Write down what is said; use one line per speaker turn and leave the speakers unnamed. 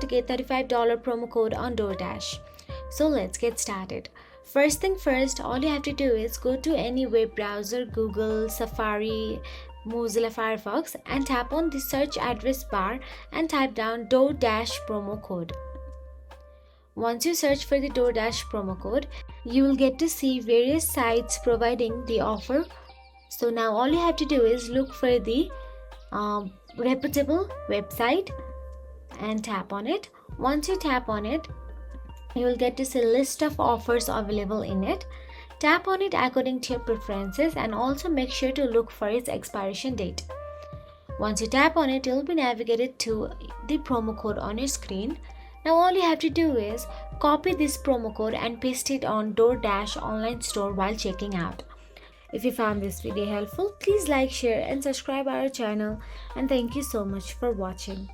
about to get $35 promo code on DoorDash. So let's get started. First thing first, all you have to do is go to any web browser, Google, Safari, Mozilla Firefox, and tap on the search address bar and type down DoorDash promo code. Once you search for the DoorDash promo code, you will get to see various sites providing the offer. So now all you have to do is look for the Reputable website and tap on it. Once you tap on it, you will get to see a list of offers available in it. Tap on it according to your preferences and also make sure to look for its expiration date. Once you tap on it, you will be navigated to the promo code on your screen. Now all you have to do is copy this promo code and paste it on DoorDash online store while checking out. If you found this video helpful, please like, share and subscribe our channel, and thank you so much for watching.